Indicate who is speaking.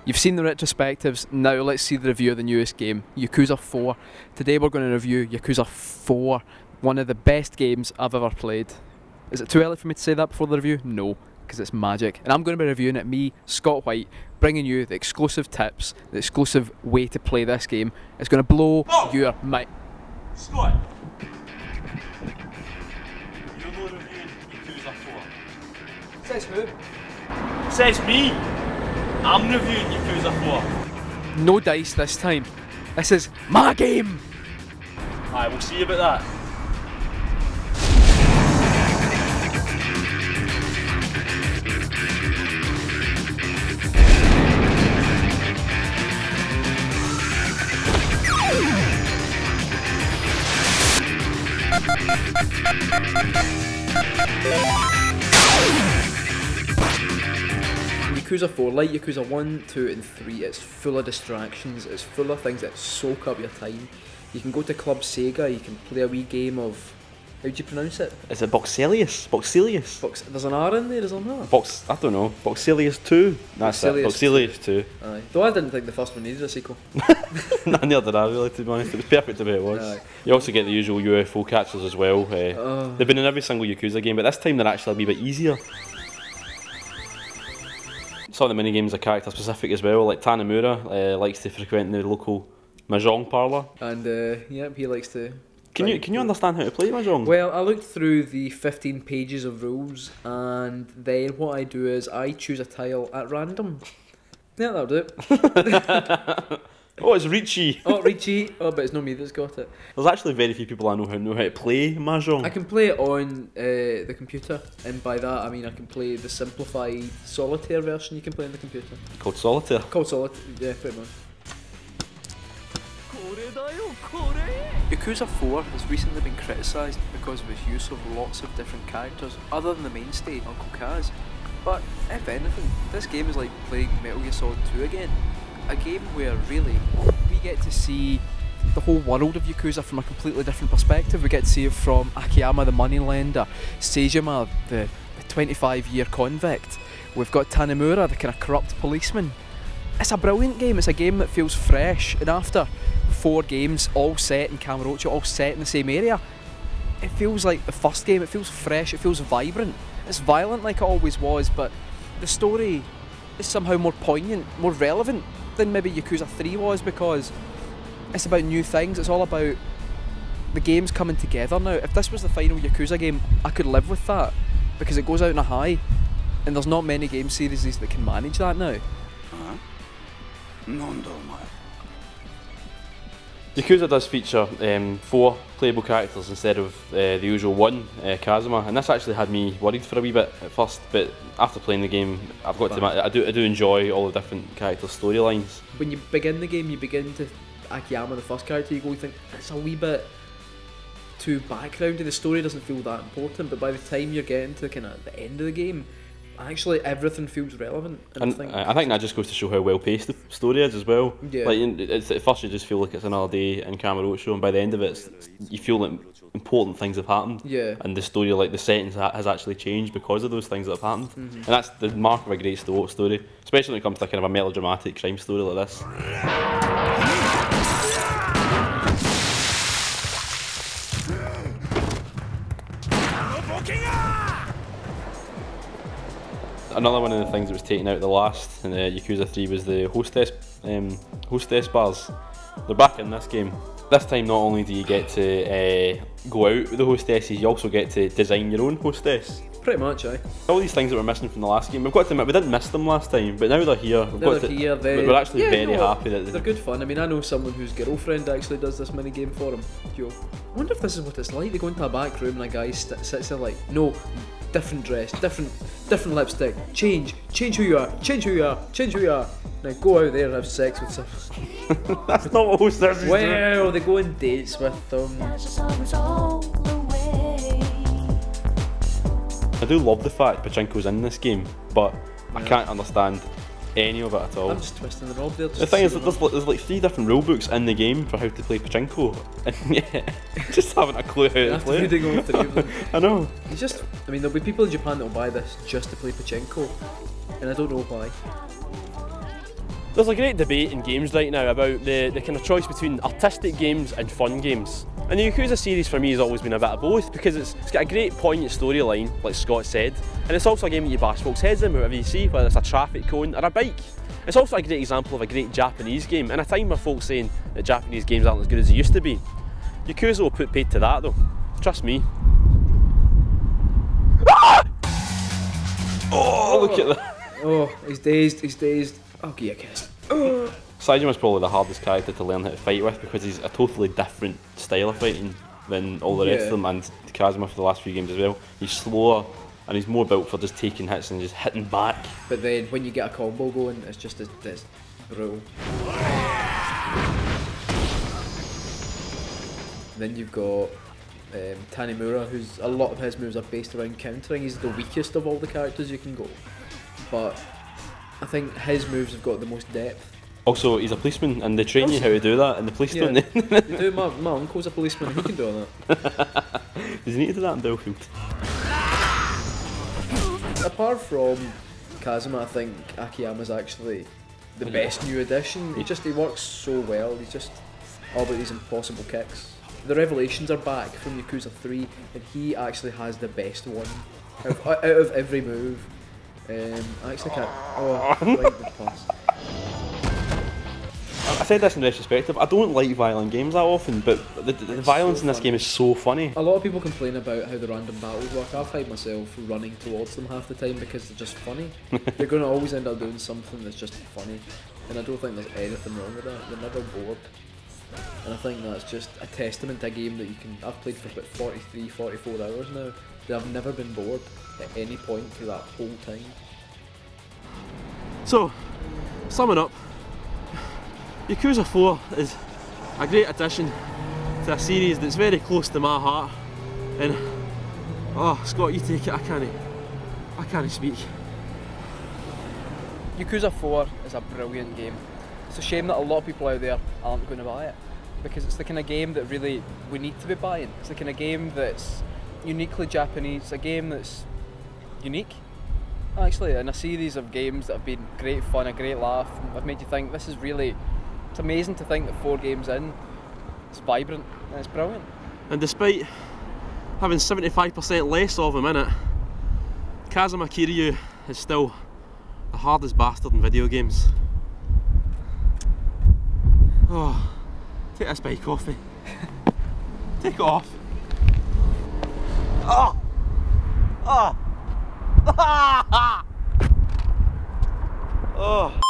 Speaker 1: You've seen the retrospectives, now let's see the review of the newest game, Yakuza 4. Today we're going to review Yakuza 4, one of the best games I've ever played. Is it too early for me to say that before the review? No, because it's magic. And I'm going to be reviewing it, me, Scott White, bringing you the exclusive tips, the exclusive way to play this game. It's going to blow your mind.
Speaker 2: Scott! You're not reviewing Yakuza 4.
Speaker 1: Says who?
Speaker 2: Says me! I'm reviewing Yakuza 4.
Speaker 1: No dice this time. This is my game!
Speaker 2: Aye, we'll see about that.
Speaker 1: Yakuza 4, like Yakuza 1, 2 and 3, it's full of distractions, it's full of things that soak up your time. You can go to Club Sega, you can play a wee game of, how do you pronounce it?
Speaker 2: Is it Boxelius? Boxelius?
Speaker 1: There's an R in there, is there not?
Speaker 2: I don't know. Boxelius 2? That's it. Boxelius 2.
Speaker 1: Aye. Though I didn't think the first one needed a sequel.
Speaker 2: Neither did I really, to be honest. It was perfect the way it was.
Speaker 1: Aye.
Speaker 2: You also get the usual UFO catchers as well. They've been in every single Yakuza game, but this time they're actually a wee bit easier. Some of the mini-games are character specific as well, like Tanemura likes to frequent the local Mahjong parlour.
Speaker 1: And yep, he likes to...
Speaker 2: Can you understand how to play Mahjong?
Speaker 1: Well, I looked through the 15 pages of rules, and then what I do is I choose a tile at random. Yeah, that'll do it.
Speaker 2: Oh, it's Richie!
Speaker 1: Oh, Richie! Oh, but it's not me that's got it.
Speaker 2: There's actually very few people I know who know how to play Mahjong.
Speaker 1: I can play it on the computer, and by that I mean I can play the simplified solitaire version you can play on the computer.
Speaker 2: Called Solitaire?
Speaker 1: Called Solitaire, yeah, pretty much. Yakuza 4 has recently been criticised because of its use of lots of different characters other than the mainstay, Uncle Kaz. But if anything, this game is like playing Metal Gear Solid 2 again. A game where really we get to see the whole world of Yakuza from a completely different perspective. We get to see it from Akiyama the moneylender, Seijima the 25-year convict. We've got Tanemura the kind of corrupt policeman. It's a brilliant game, it's a game that feels fresh, and after 4 games all set in Kamurocho, all set in the same area, it feels like the first game, it feels fresh, it feels vibrant. It's violent like it always was, but the story is somehow more poignant, more relevant than maybe Yakuza 3 was, because it's about new things, it's all about the games coming together now. If this was the final Yakuza game, I could live with that, because it goes out on a high, and there's not many game series that can manage that now.
Speaker 2: Yakuza does feature 4 playable characters instead of the usual 1, Kazuma, and this actually had me worried for a wee bit at first, but after playing the game, I've got to admit, I do enjoy all the different character storylines.
Speaker 1: When you begin the game, you begin to Akiyama, the first character, you go and think, it's a wee bit too backgroundy, the story doesn't feel that important, but by the time you're getting to kind of the end of the game, actually everything feels relevant.
Speaker 2: And I think that just goes to show how well paced the story is as well.
Speaker 1: Yeah.
Speaker 2: Like at first you just feel like it's another day in Kamurocho, and by the end of it, you feel like important things have happened.
Speaker 1: Yeah.
Speaker 2: And the story, like the settings, has actually changed because of those things that have happened. And that's the mark of a great story, especially when it comes to kind of a melodramatic crime story like this. Another one of the things that was taken out of the last in Yakuza 3 was the hostess bars. They're back in this game. This time not only do you get to go out with the hostesses, you also get to design your own hostess.
Speaker 1: Pretty much, aye.
Speaker 2: All these things that were missing from the last game, we've got to admit, we didn't miss them last time, but now they're here. We're actually very happy that
Speaker 1: they're good fun. I mean, I know someone whose girlfriend actually does this mini game for him. Yo, I wonder if this is what it's like. They go into a back room and a guy sits there like, no, different dress, different lipstick, change who you are, change who you are, change who you are. Now go out there and have sex with someone.
Speaker 2: That's not what hostesses do.
Speaker 1: Well, they go on dates with them.
Speaker 2: I do love the fact Pachinko's in this game, but I can't understand any of it at all.
Speaker 1: I'm just twisting the knob there.
Speaker 2: The thing is, there's like 3 different rule books in the game for how to play Pachinko, and yeah, just haven't a clue how to play it. I know.
Speaker 1: It's just, I mean, there'll be people in Japan that will buy this just to play Pachinko, and I don't know why.
Speaker 3: There's a great debate in games right now about the kind of choice between artistic games and fun games. And the Yakuza series for me has always been a bit of both, because it's got a great poignant storyline, like Scott said, and it's also a game that you bash folks' heads in whatever you see, whether it's a traffic cone or a bike. It's also a great example of a great Japanese game, in a time where folks saying that Japanese games aren't as good as they used to be. Yakuza will put paid to that though, trust me. Ah! Oh, look at that.
Speaker 1: Oh, he's dazed. I'll give you a kiss.
Speaker 2: Saijuma's probably the hardest character to learn how to fight with, because he's a totally different style of fighting than all the rest of them, and Kazuma for the last few games as well. He's slower and he's more built for just taking hits and just hitting back.
Speaker 1: But then when you get a combo going, it's just it's brutal. Then you've got Tanimura, who's a lot of his moves are based around countering. He's the weakest of all the characters you can go, but I think his moves have got the most depth.
Speaker 2: Also, he's a policeman, and they train you how to do that in the policeman.
Speaker 1: Yeah, they do. My uncle's a policeman, he can do all that.
Speaker 2: Does he need to do that in Belfield?
Speaker 1: Apart from Kazuma, I think Akiyama's actually the best new addition. He works so well. He's just all about these impossible kicks. The revelations are back from Yakuza 3, and he actually has the best one out of every move. I actually can't. Oh, right the pass.
Speaker 2: I said this in retrospective, I don't like violent games that often, but the violence in this game is so funny.
Speaker 1: A lot of people complain about how the random battles work. I find myself running towards them half the time because they're just funny. They're going to always end up doing something that's just funny, and I don't think there's anything wrong with that. They're never bored, and I think that's just a testament to a game that you can. I've played for about 43, 44 hours now. That I've never been bored at any point through that whole time.
Speaker 3: So, summing up, Yakuza 4 is a great addition to a series that's very close to my heart, and oh Scott, you take it, I can't speak.
Speaker 1: Yakuza 4 is a brilliant game. It's a shame that a lot of people out there aren't going to buy it, because it's the kind of game that really we need to be buying. It's the kind of game that's uniquely Japanese, a game that's unique actually, in a series of games that have been great fun, a great laugh, have made you think this is really, it's amazing to think that 4 games in, it's vibrant and it's brilliant.
Speaker 3: And despite having 75% less of him in it, Kazuma Kiryu is still the hardest bastard in video games. Oh, take this bike off me. Take it off. Oh! Oh! Oh!